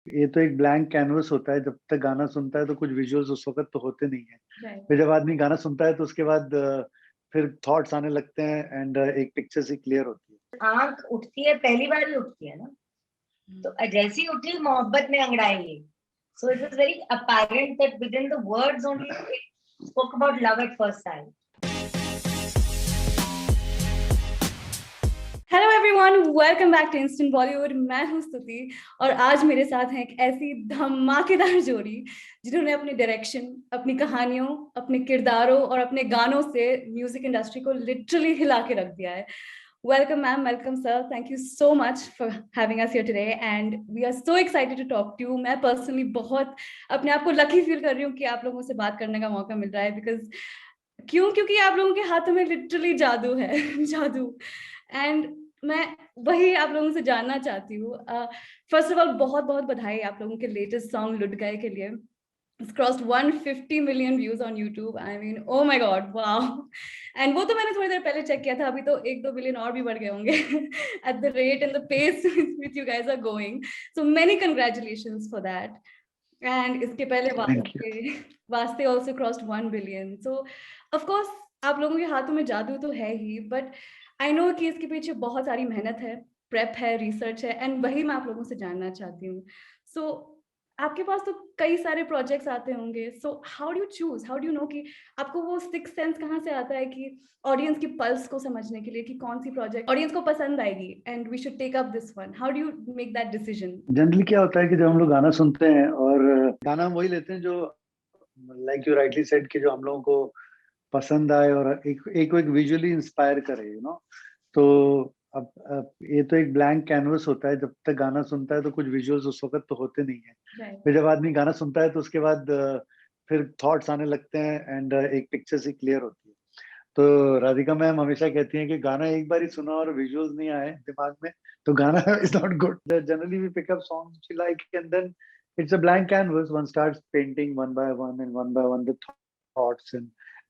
ये तो एक ब्लैंक कैनवस होता है। जब तक गाना सुनता है तो कुछ विजुअल्स उस वक्त तो होते नहीं है। राइट। फिर जब आदमी गाना सुनता है तो उसके बाद फिर थॉट्स आने लगते हैं एंड एक पिक्चर सी क्लियर होती है। आंख उठती है, पहली बार ही उठती है ना, तो जैसी उठी मोहब्बत में अंगड़ाई ली. So it was very apparent that within the words only it spoke about love at first sight. Hello everyone, welcome back to instant Bollywood. मैं हूं स्तुति और आज मेरे साथ हैं एक ऐसी धमाकेदार जोड़ी जिन्होंने अपनी डायरेक्शन, अपनी कहानियों, अपने किरदारों और अपने गानों से म्यूजिक इंडस्ट्री को लिटरली हिला के रख दिया है। Welcome ma'am, welcome sir. Thank you so much for having us here today and we are so excited to talk to you. मैं personally बहुत अपने आप को lucky feel कर रही हूँ कि आप लोगों से बात करने का मौका मिल रहा है because क्योंकि आप लोगों के हाथों में literally जादू है जादू। and मैं वही आप लोगों से जानना चाहती हूँ। फर्स्ट ऑफ ऑल बहुत बहुत बधाई आप लोगों के लेटेस्ट सॉन्ग लुट गए के लिए। It's crossed 150 million views on YouTube. I mean, oh my God, wow! And वो तो मैंने थोड़ी देर पहले चेक किया था, अभी तो 1-2 बिलियन और भी बढ़ गए होंगे at the rate and the pace with you guys are going. So many congratulations for that. And इसके पहले वास्ते also crossed 1 billion. So of course आप लोगों के हाथों में जादू तो है ही, but I know कि इसके पीछे बहुत सारी मेहनत है, प्रेप है, रिसर्च है, एंड वही मैं आप लोगों से जानना चाहती हूँ। सो आपके पास तो कई सारे प्रोजेक्ट्स आते होंगे, so how do you choose, how do you know कि आपको वो सिक्स सेंस कहाँ से आता है कि ऑडियंस की पल्स को समझने के लिए कि कौन सी प्रोजेक्ट ऑडियंस को पसंद आएगी and we should take up this one. How do you make that decision? Generally क्या होता है कि जब हम लोग गाना सुनते हैं और गाना हम वही लेते हैं जो लाइक यू राइटली सेड कि जो हम लोगों को पसंद आए और एक विजुअली इंस्पायर करे, यू नो। तो अब ये तो एक ब्लैंक कैनवस होता है। जब तक गाना सुनता है तो कुछ विजुअल्स उस वक्त तो होते नहीं है। फिर जब आदमी गाना सुनता है तो उसके बाद फिर थॉट्स आने लगते हैं एंड एक पिक्चर सी क्लियर होती है। तो राधिका मैम हमेशा कहती हैं कि गाना एक बार ही सुना और विजुअल्स नहीं आए दिमाग में तो गाना is not good. Generally we pick up songs we like and then it's a blank canvas, one starts painting one by one the thoughts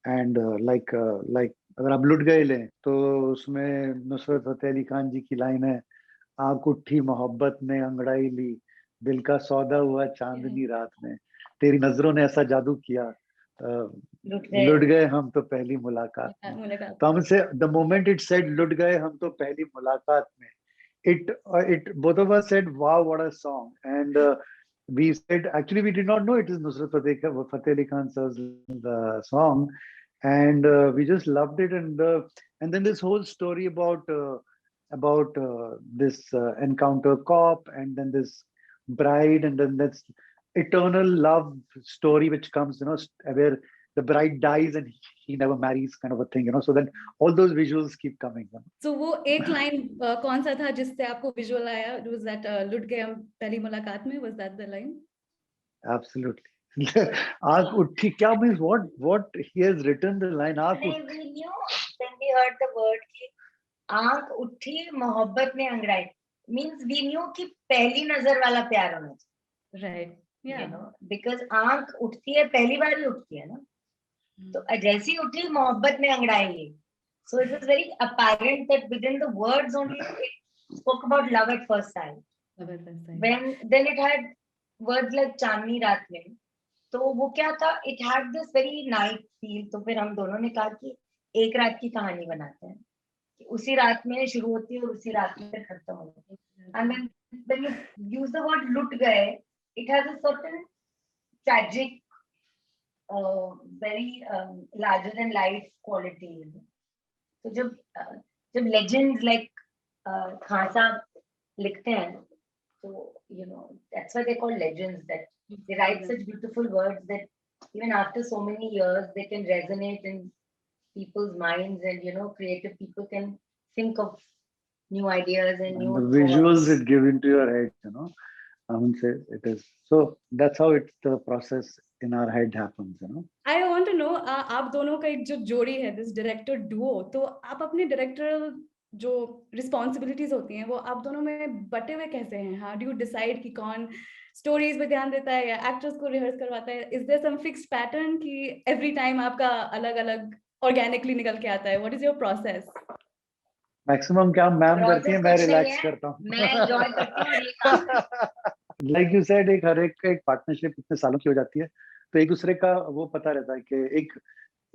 and like अगर आप लुट गए लें तो उसमें नुसरत फतेह अली खान जी की लाइन है, आंख उठी मोहब्बत में अंगड़ाई ली, दिल का सौदा हुआ चांदनी रात में, तेरी नजरों ने ऐसा जादू किया, लुट गए हम तो पहली मुलाकात में। तो हमसे द मोमेंट इट सेड लुट गए हम तो पहली मुलाकात में, it both of us said wow what a song, and we said actually we did not know it is Nusrat Fateh Ali Khan sir's song, and we just loved it, and then this whole story about this encounter cop and then this bride and then this eternal love story which comes, you know, where the bride dies and he never marries kind of a thing, you know, so then all those visuals keep coming. So वो एक line कौन सा था जिससे आपको visual आया? Was that लुट गए हम पहली मुलाकात में? Was that the line? Absolutely. आँख उठी क्या means what he has written the line आँख उठी. We knew when we heard the word कि आँख उठी मोहब्बत में अंगड़ाई means we knew कि पहली नजर वाला प्यार होना चाहिए. Right. Yeah. You know, because आँख उठती है, पहली बार ही उठती है ना, तो जैसी उठी मोहब्बत में अंगड़ाई ली. So it was very apparent that within the words only it spoke about love at first sight. Then it had words like चांदनी रात में, तो वो क्या था, it had this very night feel. तो फिर हम दोनों ने कहा कि एक रात की कहानी बनाते हैं, कि उसी रात में शुरू होती है और उसी रात में खत्म होती है. And when you use the word लुट गए, it has a certain tragic, very larger than life quality. तो जब legends like खान साहब लिखते हैं, तो you know that's why they call legends, that they write such beautiful words that even after so many years they can resonate in people's minds, and you know creative people can think of new ideas and new the visuals it give into your head, you know. I would say it is so. That's how it's the process in our head happens, you know. I want to know आप दोनों का एक जो जोड़ी है, this director duo, तो आप अपने directorial जो responsibilities होती हैं वो आप दोनों में बटे हुए कैसे हैं? How do you decide कि कौन stories पे ध्यान देता है या actors को rehearse करवाता है? Is there some fixed pattern कि every time आपका अलग-अलग organically निकल के आता है? What is your process? Maximum क्या मैम करती है, मैं रिलैक्स करता हूँ. मैं एंजॉय करती हूँ ये काम. लाइक यू सेड, एक हर एक का एक पार्टनरशिप इतने सालों की हो जाती है, तो एक दूसरे का वो पता रहता है कि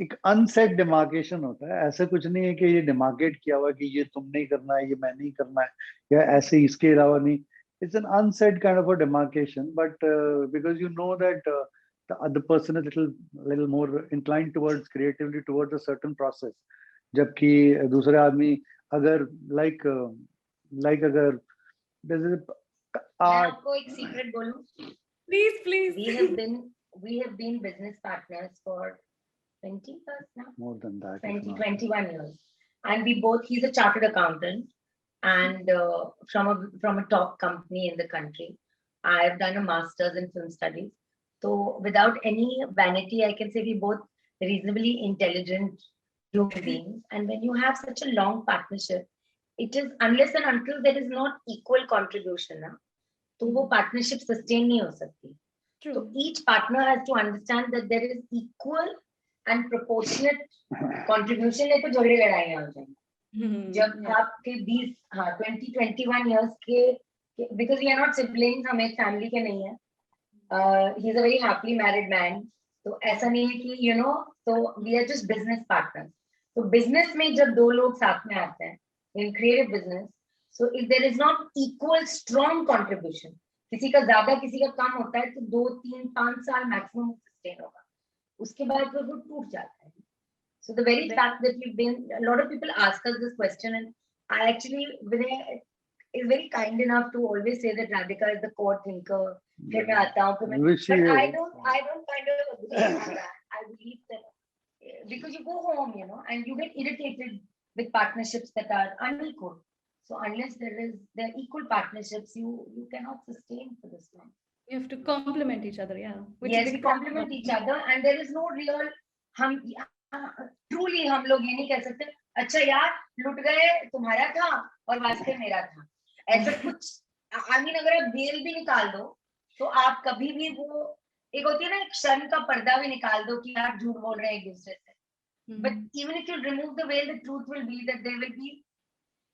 एक अनसेट डिमार्केशन होता है। ऐसा कुछ नहीं है कि ये डिमार्केट किया हुआ कि ये तुम नहीं करना है, ये मैं नहीं करना है, या ऐसे इसके अलावा नहीं। It's an unsaid kind of a demarcation, but because you know that the other person is little more inclined towards creatively towards a certain process, जबकि दूसरे आदमी अगर like अगर जैसे मैं art, आपको एक सीक्रेट बोलूं, Please. we have been business partners for 20 years now. more than that, 21 years. And we both, he's a chartered accountant and from a top company in the country. I've done a master's in film studies. So without any vanity, I can say we both reasonably intelligent human beings. And when you have such a long partnership, it is unless and until there is not equal contribution, na, तो वो partnership sustain नहीं हो सकती. True. So each partner has to understand that there is equal and proportionate contribution, नहीं तो झगड़े लड़ाइयाँ हो जाएंगी. जब आपके 21 years के, because we are not siblings, हम एक family के नहीं है. He's a very happily married man. तो ऐसा नहीं है कि you know, so we are just business partners. तो business में जब दो लोग साथ में आते हैं in creative business, so if there is not equal strong contribution, किसी का ज्यादा किसी का कम होता है तो 2, 3, 5 साल मैक्सिमम सस्टेन होगा, उसके बाद वो टूट जाता है. So the very fact that you've been, a lot of people ask us this question, and I actually, Vinay is very kind enough to always say that Radhika is the core thinker. फिर मैं आता हूँ, but I don't kind of agree on that. I believe that because you go home, you know, and you get irritated with partnerships that are unequal. So unless there are equal partnerships, you cannot sustain for this long. You have to complement each other, yeah. Yes, we complement each other, and there is no real हम truly हम लोग ये नहीं कह सकते अच्छा यार लुट गए तुम्हारा था और वास्ते मेरा था, ऐसा कुछ. I mean अगर आप वेल भी निकाल दो तो आप कभी भी वो एक होती है ना एक शर्म का पर्दा भी निकाल दो कि आप झूठ बोल रहे हैं एक दूसरे से. But even if you remove the veil, the truth will be that there will be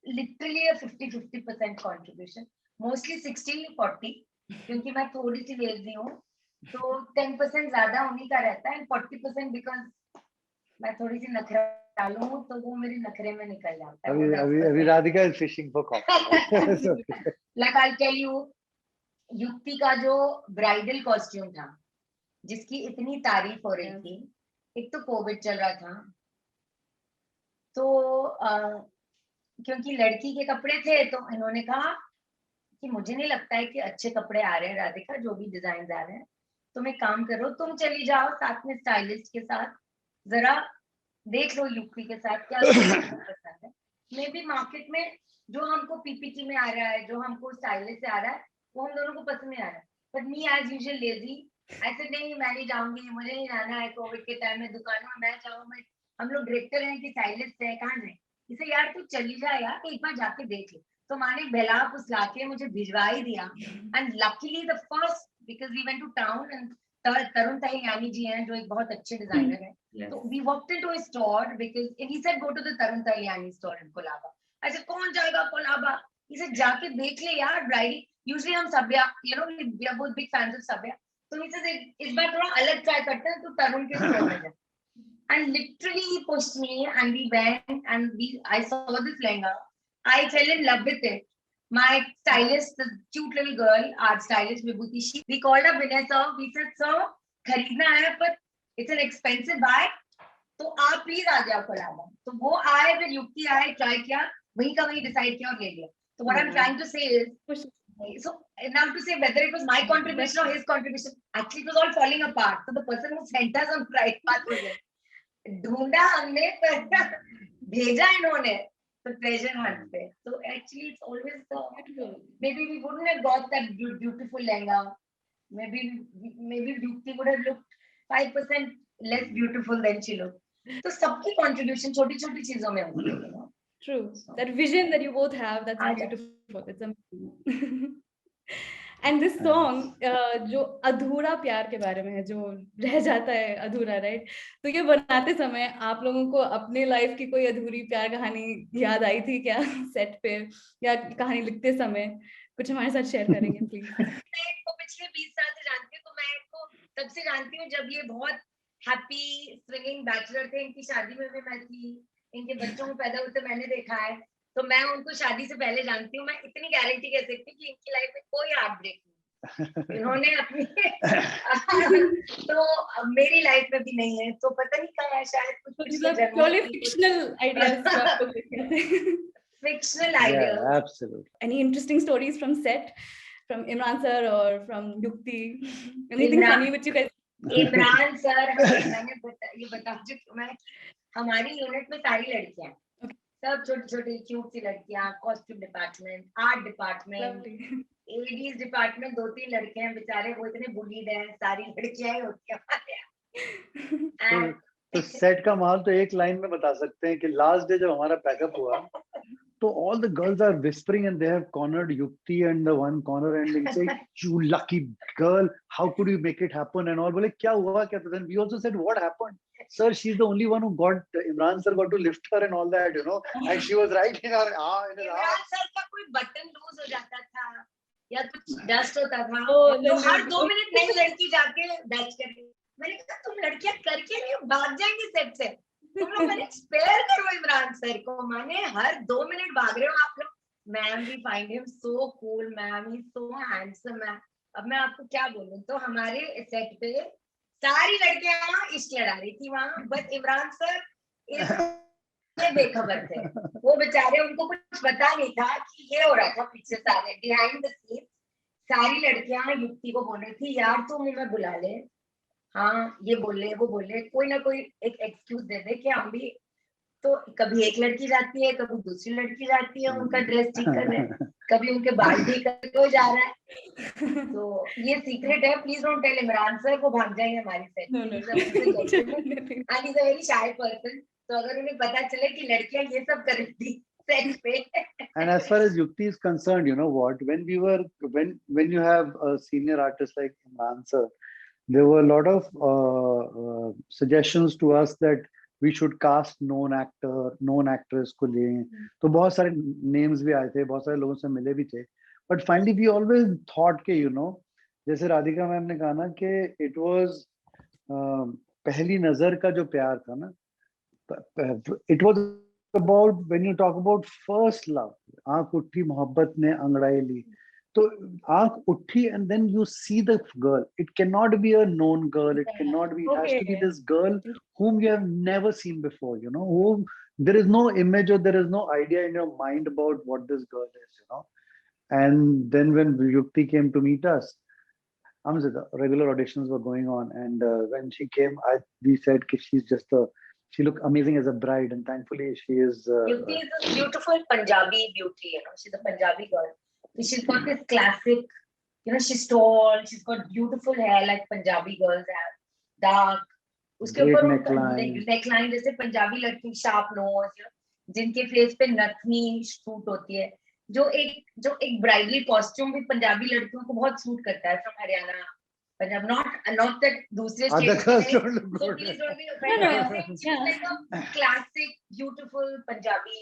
literally a 50% contribution, mostly 60-40, क्योंकि मैं थोड़ी सी लेजी हूँ तो 10% ज्यादा उन्हीं का रहता है, 40% बिकॉज मैं थोड़ी सी नखरालू हूँ तो वो मेरे नखरे में निकल जाता है. अभी Radhika is fishing for compliment. Like I'll tell you, युक्ति का जो ब्राइडल कॉस्ट्यूम था जिसकी इतनी तारीफ हो रही थी, एक तो कोविड चल रहा था तो क्योंकि लड़की के कपड़े थे तो इन्होंने कहा कि मुझे नहीं लगता है कि अच्छे कपड़े आ रहे हैं राधिका, जो भी डिजाइन आ रहे हैं, तुम एक काम करो, तुम चली जाओ साथ में स्टाइलिस्ट के साथ, जरा देख लो युक्ति के साथ क्या पसंद है. मे बी मार्केट में जो हमको पीपीटी में आ रहा है, जो हमको स्टाइलिस्ट से आ रहा है, वो हम दोनों को पसंद नहीं आ रहा है. But me as usual lazy, ऐसे नहीं मैं नहीं जाऊंगी, मुझे नहीं जाना है कोविड के टाइम में दुकानों में, मैं जाऊँ, मैं हम लोग डायरेक्टर हैं कि स्टाइलिस्ट है, कहाँ जाए, इसे यार तू चली जा यार, एक बार जाके देख ले. तो माने बेला फुसला के मुझे भिजवा ही दिया. And luckily the first, because we went to town and Tarun Tahiliani ji हैं जो एक बहुत अच्छे डिजाइनर हैं. तो we walked into a store because he said go to the Tarun Tahiliani store in Colaba. ऐसे कौन जाएगा कोलाबा, इसे जाके देख ले यार ब्राइडल. यूजुअली हम Sabya, you know, we are both big fans of Sabya, तो इसे इस बार थोड़ा अलग ट्राई करते हैं, तो तरुण के स्टोर में जाए. And literally he pushed me and we went and I saw this lehenga. I fell in love with it. My stylist, the cute little girl, art stylist Vibhuti, we called up Vinay sir. We said, sir, खरीदना है पर it's an expensive buy. तो आप please आ जाओ कोलाबा. तो वो आए, फिर युक्ति आए, ट्राई किया, वहीं का वहीं डिसाइड किया और ले लिया. So what I'm trying to say is, so now to say whether it was my contribution or his contribution, actually it was all falling apart. So the person who sent us on right path was it. ढूंढा हमने पर भेजा इन्होंने तो treasure Hunt पे. So actually it's always the, maybe we wouldn't have got that beautiful lehenga. Maybe Yukti would have looked 5% less beautiful than she looked. तो सबकी contribution छोटी छोटी चीजों में होती है, you know. True. That vision that you both have, that's beautiful. It's amazing. And this song जो अधूरा प्यार के बारे में है, जो रह जाता है अधूरा, राइट? तो ये बनाते समय आप लोगों को अपने लाइफ की कोई अधूरी प्यार कहानी याद आई थी क्या सेट पे, या कहानी लिखते समय? कुछ हमारे साथ शेयर करेंगे प्लीज? मैं इनको पिछले 20 साल से जानती हूँ, तो मैं इनको तब से जानती हूँ जब ये बहुत हैप्पी स्विंगिंग बैचलर थे। इनकी शादी में भी मैं थी, इनके बच्चों को पैदा होते मैंने देखा है, तो मैं उनको शादी से पहले जानती हूँ। मैं इतनी गारंटी कह सकती हूँ कि इनकी लाइफ में कोई हार्ट ब्रेक नहीं, इन्होंने अपनी तो मेरी लाइफ में भी नहीं है, तो पता नहीं क्या है, शायद कुछ पिछले जन्मों प्योरली की फिक्शनल आइडियाज जो आपको कहते हैं। fictional ideas. Yeah, absolutely. Any interesting stories from set, from Imran sir or from Yukti? Anything Imran- funny which you guys? Imran sir, ये बता चुकी हूँ मैं, हमारी यूनिट में सारी लड़कियां, सब छोटी छोटी क्यूट सी लड़कियां, costume department, art department, ADs department, 2-3 लड़के हैं बेचारे, वो इतने बुलीड हैं, सारी लड़कियां ही होती हैं। तो सेट का माहौल तो एक लाइन में बता सकते हैं कि लास्ट डे जब हमारा पैकअप हुआ, तो all the girls are whispering and they have cornered Yukti and the one corner and they say, "You lucky girl, how could you make it happen?" and all. बोले क्या हुआ क्या? Then we also said, "What happened, sir? She's the only one who got Imran sir got to lift her and all that, you know." And she was right in her Imran sir का कोई button loose हो जाता था या कुछ dust होता था, तो हर 2 मिनट नई लड़की जाके डच कर, मैंने कहा तुम लड़कियां करके नहीं भाग जाएंगी सेट से, तुम लोग मैंने स्पेयर करो इमरान सर को, माने हर 2 मिनट भाग रहे हो आप लोग। Ma'am we find him so cool, ma'am he so handsome ma'am. अब मैं आपको क्या बोलूं, तो हमारे सेट पे सारी लड़कियां इश्क लड़ा रही थी वहां, बट इमरान सर इससे बेखबर थे, वो बेचारे, उनको कुछ पता नहीं था कि ये हो रहा था पीछे, सारे बिहाइंड द सीन सारी लड़कियां युक्ति को बोल रही थी, यार तू मुझे बुला ले, हाँ ये बोले वो बोले, कोई ना कोई एक एक्सक्यूज दे दे कि हम भी, तो कभी एक लड़की जाती है, कभी दूसरी लड़की जाती है उनका ड्रेस ठीक करने, कभी उनके बाल ठीक करके कोई जा रहा है। तो ये सीक्रेट है, please don't tell Imran sir, वो भाग जाएंगे हमारी set, and is a very shy person, तो अगर उन्हें पता चले कि लड़कियां ये सब कर रही थी सेट पे। And as far as Yukti is concerned, you know what? When you have a senior artist like Imran sir, there were a lot of suggestions to us that we should cast known actor, known actress को लें, तो बहुत सारे names भी आए थे, बहुत सारे लोगों से मिले भी थे, but finally we always thought कि you know, जैसे राधिका मैम ने कहा ना कि it was पहली नजर का जो प्यार था ना, it was about when you talk about first love, आँख उठी मोहब्बत ने अंगड़ाई ली, तो आँख उठी and then you see the girl. It cannot be a known girl. It cannot be. It has to be this girl whom you have never seen before. You know, whom there is no image or there is no idea in your mind about what this girl is. You know, and then when Yukti came to meet us, the regular auditions were going on, and when she came, we said that she looked amazing as a bride, and thankfully she is. Yukti is a beautiful Punjabi beauty. You know, she's a Punjabi girl. She's got this classic, you know, she's tall, she's got beautiful hair like Punjabi girls have, dark. उसके ऊपर neckline जैसे पंजाबी लड़की, sharp knows, जिनके face पे नथनी suit होती है, जो एक ब्राइडल कॉस्ट्यूम भी पंजाबी लड़कियों को बहुत सूट करता है, from Haryana, Punjab, not that दूसरे classic beautiful Punjabi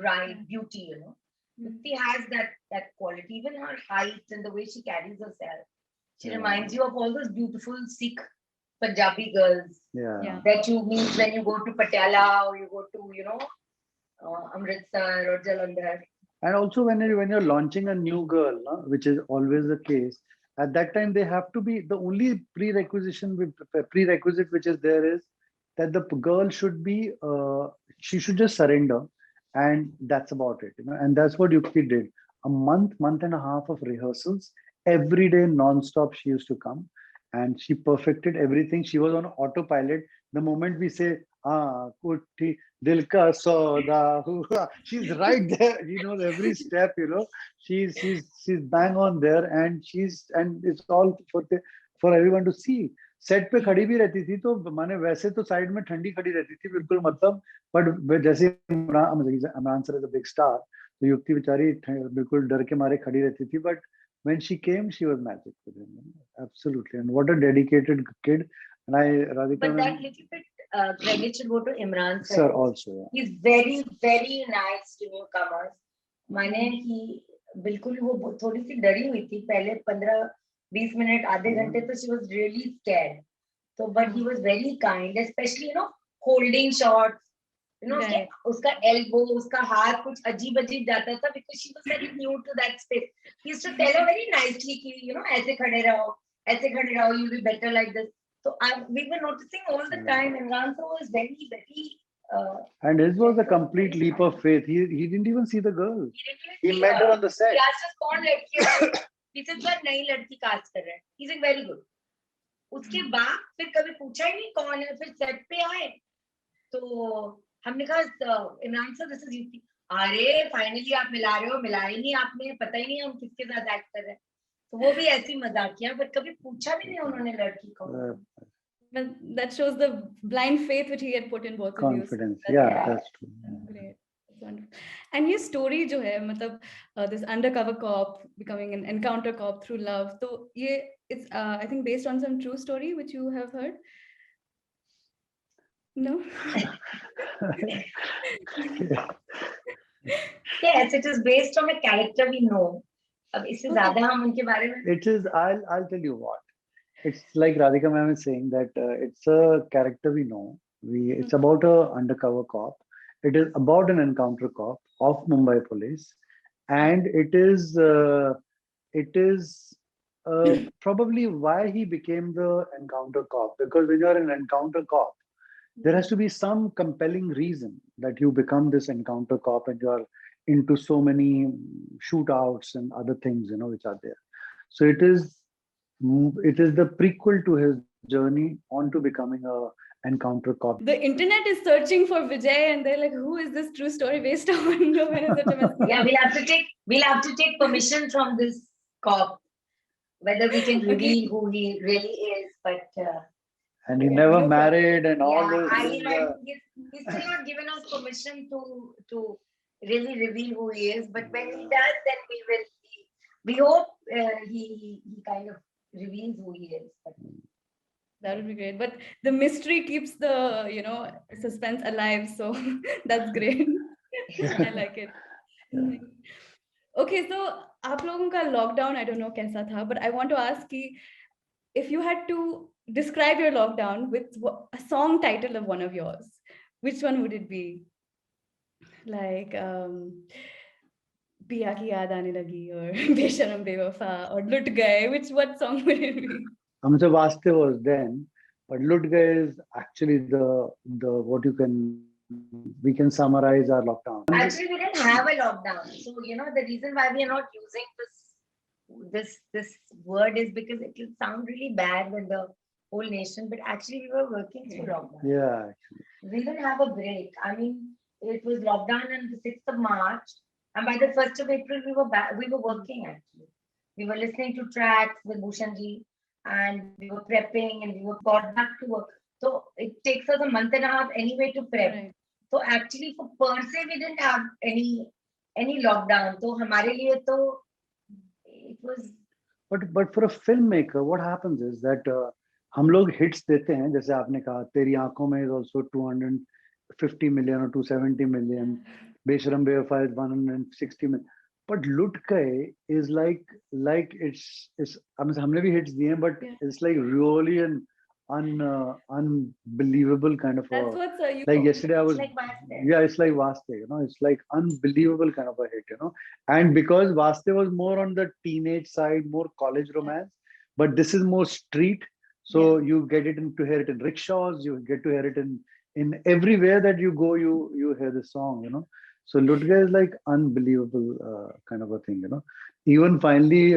bride beauty, you know. Yukti has that quality, even her height and the way she carries herself. She reminds you of all those beautiful Sikh Punjabi girls that you meet when you go to Patiala or you go to, you know, Amritsar or Jalandhar. And also when you're launching a new girl, which is always the case, at that time they have to be, the only prerequisite which is there is that the girl should be, she should just surrender. And that's about it, you know. And that's what Yukti did. A month and a half of rehearsals, every day non-stop she used to come, and she perfected everything. She was on autopilot. The moment we say, kutti dil ka sauda hua, she's right there. She knows every step, you know. She's bang on there, and it's all for everyone to see. Set पे खड़ी भी रहती थी, तो माने वैसे तो side में ठंडी खड़ी रहती थी बिल्कुल, मतलब, बट जैसे Imran sir is a big star, तो युक्ति बेचारी बिल्कुल डर के मारे खड़ी रहती थी, but when she came, she was magic with him. Absolutely. And what a dedicated kid. And Radhika, but that little bit credit should go to Imran sir also. Yeah. He's very, very nice to newcomers. Mane, he बिल्कुल वो थोड़ी सी डरी हुई थी पहले 15-20 minute आधे घंटे तो she was really scared. So but he was very kind, especially holding shots. Right. उसका elbow, उसका हाथ कुछ अजीब अजीब जाता था because she was very new to that space. He used to tell her very nicely कि ऐसे खड़े रहो, you'll be better like this. So we were noticing all the time, and Imran sir was very, very. And his was a complete leap of faith. He didn't even see the girl. He met her on the set. He asked us कौन लड़की है? He said sir नई लड़की cast कर रहे हैं. He said very good. उसके बाद फिर कभी पूछा ही नहीं कौन है. फिर सेट पे आए तो हमने कहा Imran sir this is UT. अरे फाइनली आप मिला रहे हो, मिला ही नहीं आपने, पता ही नहीं हम किसके साथ एक्ट कर रहे हैं. तो वो भी ऐसी मजाक किया, बट कभी पूछा भी नहीं उन्होंने लड़की को. But that shows the blind faith which he had put in both confidence. of you. Yeah, that's true. Great. That's wonderful. And your story जो है मतलब this undercover cop becoming an encounter cop through love. So ये it's I think based on some true story which you have heard. No. Yes, it is based on a character we know. अब इससे ज़्यादा हम उनके बारे में. It is. I'll tell you what. It's like Radhika ma'am is saying that it's a character we know. It's about a undercover cop. It is about an encounter cop of Mumbai police, and it is probably why he became the encounter cop. Because when you are an encounter cop, there has to be some compelling reason that you become this encounter cop and you are into so many shootouts and other things, which are there. So it is the prequel to his journey on to becoming a encounter cop. The internet is searching for Vijay and they're like, who is this true story based on? Yeah, we'll have to take permission from this cop whether we can reveal who he really is. But and he never married and all this. He's still not given us permission to really reveal who he is. But when he does, then we will. We hope he kind of reveals who he is. That would be great. But the mystery keeps the suspense alive. So that's great. I like it. Yeah. Okay, so आप लोगों का lockdown, I don't know कैसा था, but I want to ask if you had to describe your lockdown with a song title of one of yours, which one would it be? Like पिया की याद आने लगी or बेशरम बेवफा or लुट गए, what song would it be? Hamse Vaste was then, but Lut Gaye is actually the what we can summarize our lockdown. Actually, we didn't have a lockdown. So, the reason why we are not using this word is because it will sound really bad with the whole nation, but actually we were working through lockdown. Yeah, actually. We didn't have a break. I mean, it was lockdown on the 6th of March, and by the 1st of April, we were working actually. We were listening to tracks with Bhushanji, and we were prepping, and we were got back to work. So it takes us a month and a half anyway to prep. Right. So actually, for per se, we didn't have any lockdown. So हमारे लिए तो it was. But for a filmmaker, what happens is that हम लोग hits देते हैं, जैसे आपने कहा, तेरी आंखों में is also 250 million or 270 million. बेशरम बेवफा is 160 million. But Lut Gaye is like it's हमने भी hits दिए हैं, but it's like really an unbelievable kind of That's what's like yesterday I was like Vaste. Yeah, it's like Vaste, it's like unbelievable kind of a hit, and because Vaste was more on the teenage side, more college romance, but this is more street, so you get it to hear it in rickshaws, you get to hear it in everywhere that you go, you hear the song, So Lut Gaye is like unbelievable kind of a thing, Even finally,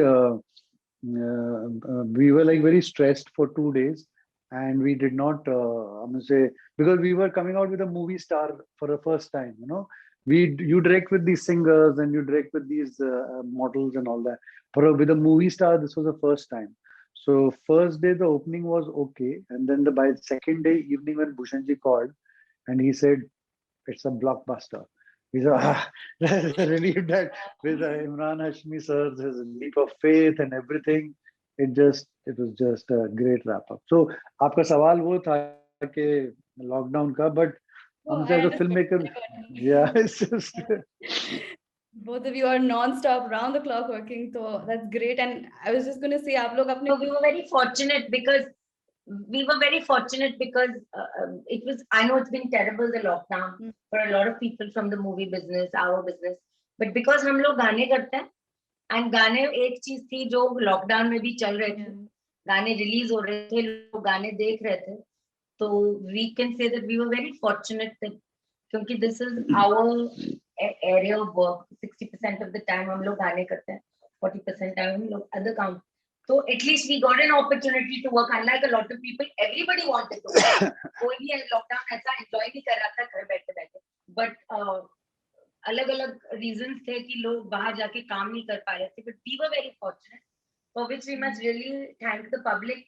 we were like very stressed for 2 days, and we did not, because we were coming out with a movie star for the first time, You direct with these singers and you direct with these models and all that. With a movie star, this was the first time. So first day, the opening was okay. And then by the second day evening, when Bhushanji called and he said, it's a blockbuster. He said, relieved that with Imran Hashmi sir, his leap of faith and everything, it was just a great wrap up. So, आपका सवाल वो था कि lockdown का, but as a filmmaker, yeah, it's just Both of you are non-stop, round the clock working, so that's great. And I was just going to say, आप लोग अपने So we were very fortunate because it was, I know it's been terrible, the lockdown, for a lot of people from the movie business, our business, but because हम लोग गाने करते हैं, and गाने एक चीज थी जो लॉकडाउन में भी चल रहे थे, गाने रिलीज हो रहे थे, लोग गाने देख रहे थे, तो we can say that we were very fortunate that क्योंकि this is our area of work, 60% of the time हम लोग गाने करते हैं, 40% time हम लोग other काम, so at least we got an opportunity to work, unlike a lot of people, everybody wanted to work, कोई भी लॉकडाउन ऐसा enjoy नहीं कर रहा था घर बैठे बैठे, but अलग अलग reasons थे कि लोग बाहर जाके काम नहीं कर पा रहे थे, but we were very fortunate, for which we must really thank the public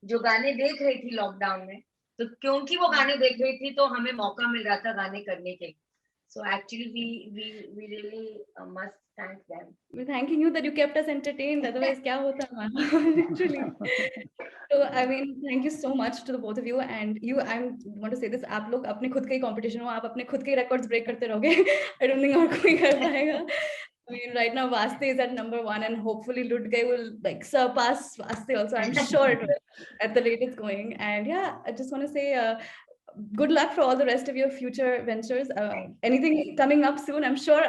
जो गाने देख रही थी लॉकडाउन में, तो क्योंकि वो गाने देख रही थी तो हमें मौका मिल रहा था गाने करने के लिए, so actually we really must thank them. We're thanking you that you kept us entertained, otherwise क्या होता हमारा literally. So I mean, thank you so much to the both of you, and you, I want to say this, आप लोग अपने खुद के ही competition हो, आप अपने खुद के records break करते रहोगे, I don't think और कोई कर पाएगा. I mean, right now Vaste is at number 1, and hopefully Ludgay will like surpass Vaste also. I'm sure it will at the rate it's going. And yeah, I just want to say good luck for all the rest of your future ventures. Anything coming up soon? I'm sure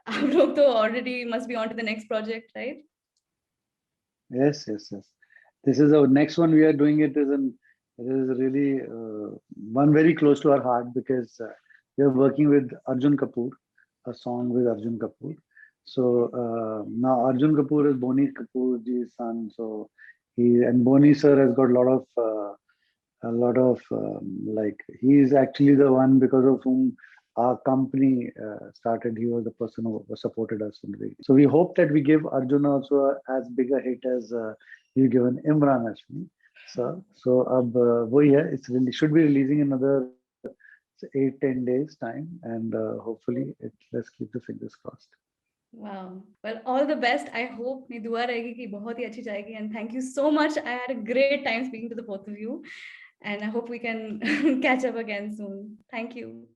Avrok already must be on to the next project, right? Yes. This is our next one. We are doing it is really one very close to our heart because we are working with Arjun Kapoor, a song with Arjun Kapoor. So now Arjun Kapoor is Bonnie Kapoor's son. So Bonnie sir has got a lot of like, he is actually the one because of whom our company started. He was the person who supported us in the. So we hope that we give Arjun also as big a hit as you've given Imran Hashmi. So ab wohi hai, it's really should be releasing in another 8-10 days time, and hopefully let's keep the fingers crossed. Wow. Well, all the best. I hope मेरी दुआ रहेगी कि बहुत ही अच्छी जाएगी. And thank you so much. I had a great time speaking to the both of you. And I hope we can catch up again soon. Thank you.